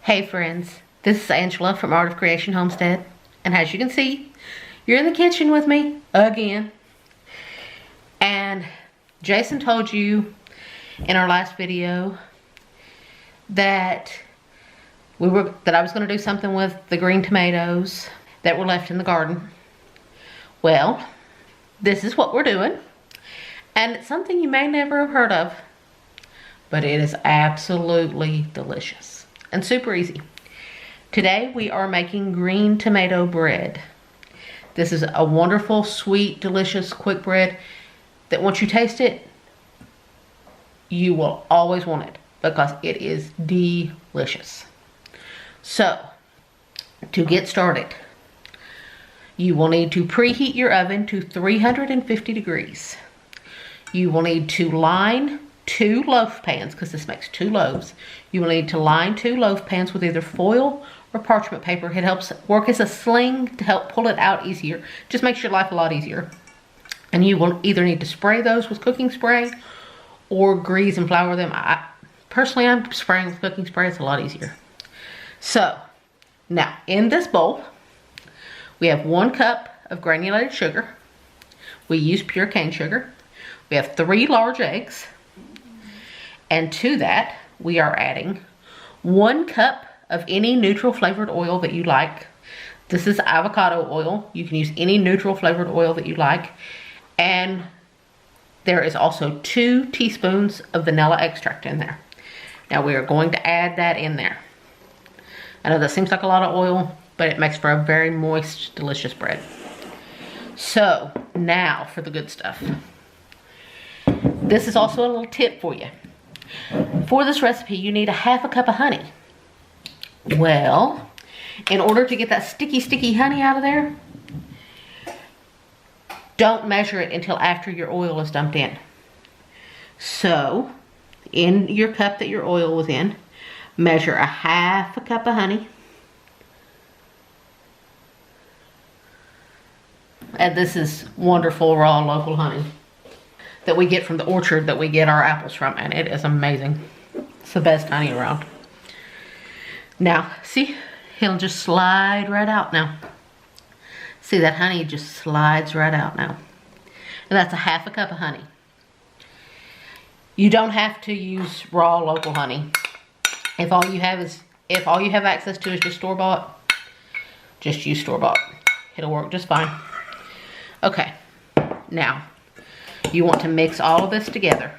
Hey friends, this is Angela from Art of Creation Homestead, and as you can see, you're in the kitchen with me again. And Jason told you in our last video that I was going to do something with the green tomatoes that were left in the garden. Well, this is what we're doing, and it's something you may never have heard of, but it is absolutely delicious and super easy. Today we are making green tomato bread. This is a wonderful, sweet, delicious, quick bread that once you taste it, you will always want it because it is delicious. So, to get started, you will need to preheat your oven to 350 degrees. You will need to line 2 loaf pans, because this makes 2 loaves. You will need to line 2 loaf pans with either foil or parchment paper. It helps work as a sling to help pull it out easier. Just makes your life a lot easier. And you will either need to spray those with cooking spray or grease and flour them. Personally, I'm spraying with cooking spray. It's a lot easier. So, now in this bowl, we have 1 cup of granulated sugar. We use pure cane sugar. We have 3 large eggs. And to that, we are adding 1 cup of any neutral flavored oil that you like. This is avocado oil. You can use any neutral flavored oil that you like. And there is also 2 teaspoons of vanilla extract in there. Now we are going to add that in there. I know that seems like a lot of oil, but it makes for a very moist, delicious bread. So now for the good stuff. This is also a little tip for you. For this recipe, you need 1/2 cup of honey. Well, in order to get that sticky honey out of there, don't measure it until after your oil is dumped in. So, in your cup that your oil was in, measure 1/2 cup of honey. And this is wonderful raw local honey that we get from the orchard that we get our apples from, and it is amazing. It's the best honey around. Now, see, he'll just slide right out now. See, that honey just slides right out now. And that's 1/2 cup of honey. You don't have to use raw local honey. If all you have access to is just store-bought, just use store-bought. It'll work just fine. Okay, now you want to mix all of this together.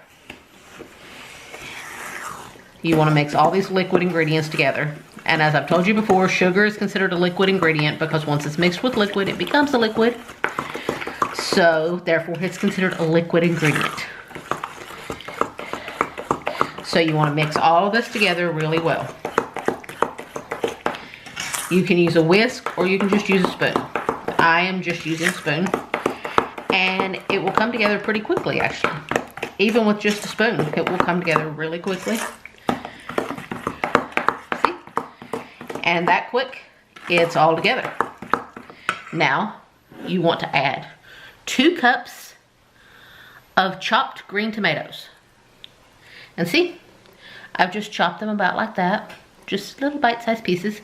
You want to mix all these liquid ingredients together. And as I've told you before, sugar is considered a liquid ingredient because once it's mixed with liquid, it becomes a liquid. So, therefore, it's considered a liquid ingredient. So you want to mix all of this together really well. You can use a whisk or you can just use a spoon. I am just using a spoon. And it will come together pretty quickly, actually. Even with just a spoon, it will come together really quickly. See? And that quick, it's all together. Now, you want to add 2 cups of chopped green tomatoes. And see, I've just chopped them about like that. Just little bite-sized pieces.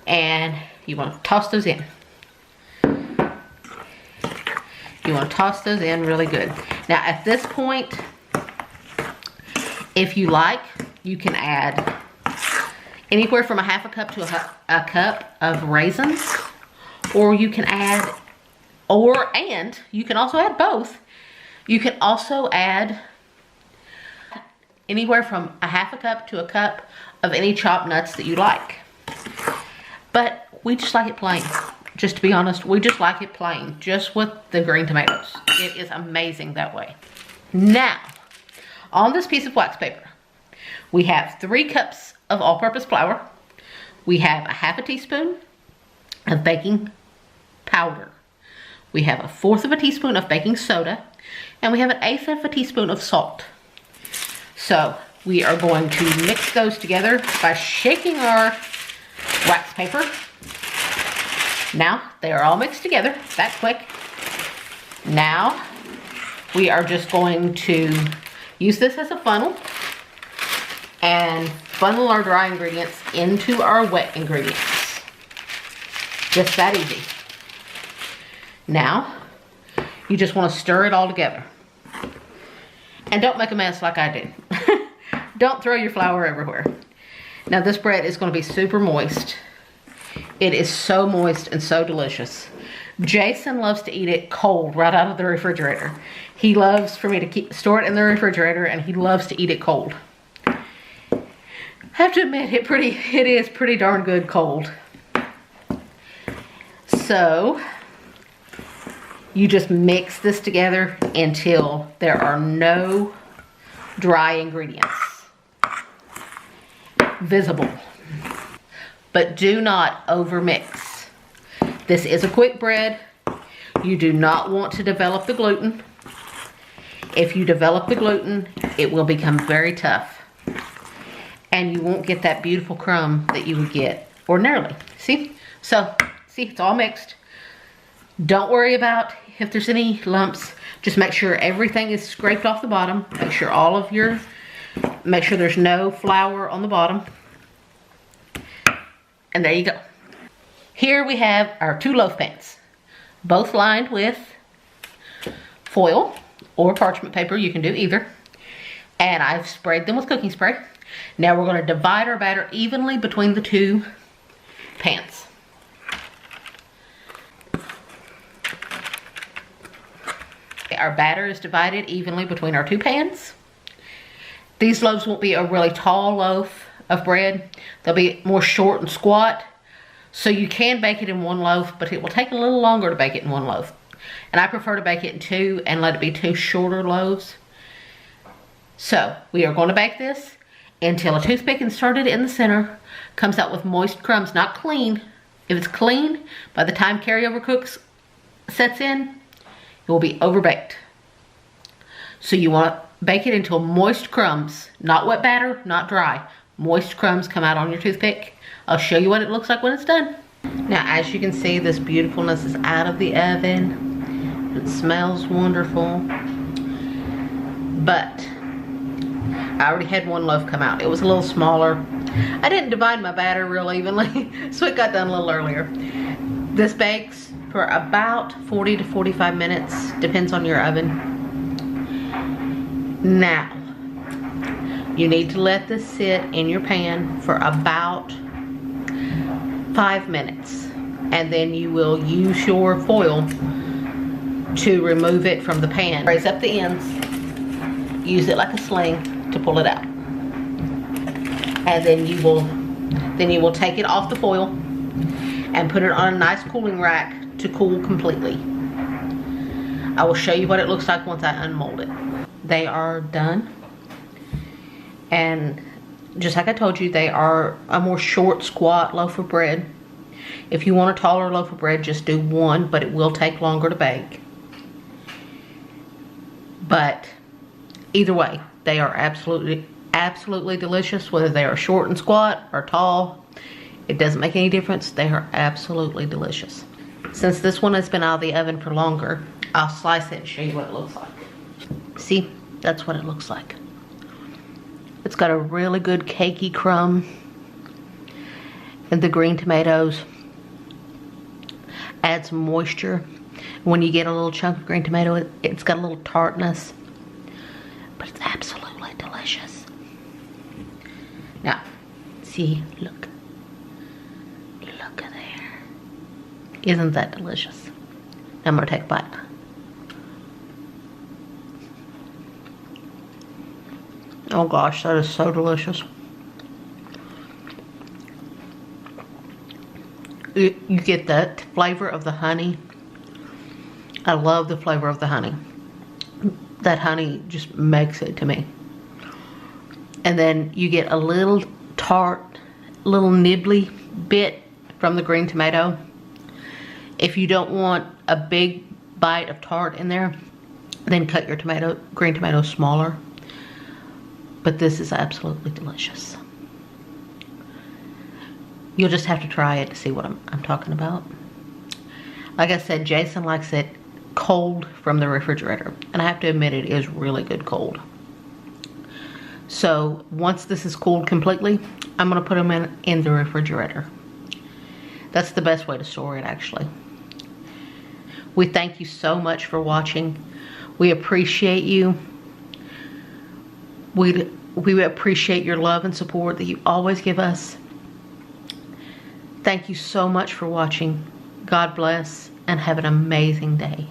And you want to toss those in. You want to toss those in really good. Now at this point, if you like, you can add anywhere from 1/2 cup to a cup of raisins, or you can add, and you can also add both. You can also add anywhere from 1/2 cup to a cup of any chopped nuts that you like. But we just like it plain. Just to be honest, we just like it plain, just with the green tomatoes. It is amazing that way. Now, on this piece of wax paper, we have 3 cups of all-purpose flour. We have 1/2 teaspoon of baking powder. We have 1/4 teaspoon of baking soda, and we have 1/8 teaspoon of salt. So, we are going to mix those together by shaking our wax paper. Now, they are all mixed together that quick. Now, we are just going to use this as a funnel and funnel our dry ingredients into our wet ingredients. Just that easy. Now, you just want to stir it all together. And don't make a mess like I do. Don't throw your flour everywhere. Now this bread is going to be super moist. It is so moist and so delicious. Jason loves to eat it cold right out of the refrigerator. He loves for me to store it in the refrigerator, and he loves to eat it cold. I have to admit, it is pretty darn good cold. So you just mix this together until there are no dry ingredients visible. But do not overmix. This is a quick bread. You do not want to develop the gluten. If you develop the gluten, it will become very tough. And you won't get that beautiful crumb that you would get ordinarily. See? So, see, it's all mixed. Don't worry about if there's any lumps. Just make sure everything is scraped off the bottom. Make sure there's no flour on the bottom. And there you go. Here we have our 2 loaf pans, both lined with foil or parchment paper. You can do either. And I've sprayed them with cooking spray. Now we're going to divide our batter evenly between the 2 pans. Our batter is divided evenly between our 2 pans. These loaves won't be a really tall loaf of bread. They'll be more short and squat. So you can bake it in 1 loaf, but it will take a little longer to bake it in 1 loaf. And I prefer to bake it in 2 and let it be 2 shorter loaves. So we are going to bake this until a toothpick inserted in the center comes out with moist crumbs, not clean. If it's clean, by the time carryover cooks sets in, it will be overbaked. So you want to bake it until moist crumbs, not wet batter, not dry. Moist crumbs come out on your toothpick. I'll show you what it looks like when it's done. Now, as you can see, this beautifulness is out of the oven. It smells wonderful. But I already had 1 loaf come out. It was a little smaller. I didn't divide my batter real evenly, so it got done a little earlier. This bakes for about 40 to 45 minutes, depends on your oven. Now, you need to let this sit in your pan for about 5 minutes, and then you will use your foil to remove it from the pan. Raise up the ends, use it like a sling to pull it out, and then you will take it off the foil and put it on a nice cooling rack to cool completely. I will show you what it looks like once I unmold it. They are done, and just like I told you, they are a more short, squat loaf of bread. If you want a taller loaf of bread, just do 1, but it will take longer to bake. But either way, they are absolutely delicious, whether they are short and squat or tall. It doesn't make any difference. They are absolutely delicious. Since this one has been out of the oven for longer, I'll slice it and show you what it looks like. See, that's what it looks like. It's got a really good cakey crumb, and the green tomatoes add some moisture. When you get a little chunk of green tomato, it's got a little tartness, but it's absolutely delicious. Now, see, look at there. Isn't that delicious? Now I'm gonna take a bite. Oh gosh, that is so delicious. You get that flavor of the honey. I love the flavor of the honey. That honey just makes it to me. And then you get a little tart, little nibbly bit from the green tomato. If you don't want a big bite of tart in there, then cut your green tomato smaller. But this is absolutely delicious. You'll just have to try it to see what I'm talking about. Like I said, Jason likes it cold from the refrigerator. And I have to admit, it is really good cold. So once this is cooled completely, I'm gonna put them in the refrigerator. That's the best way to store it, actually. We thank you so much for watching. We appreciate you. We appreciate your love and support that you always give us. Thank you so much for watching. God bless and have an amazing day.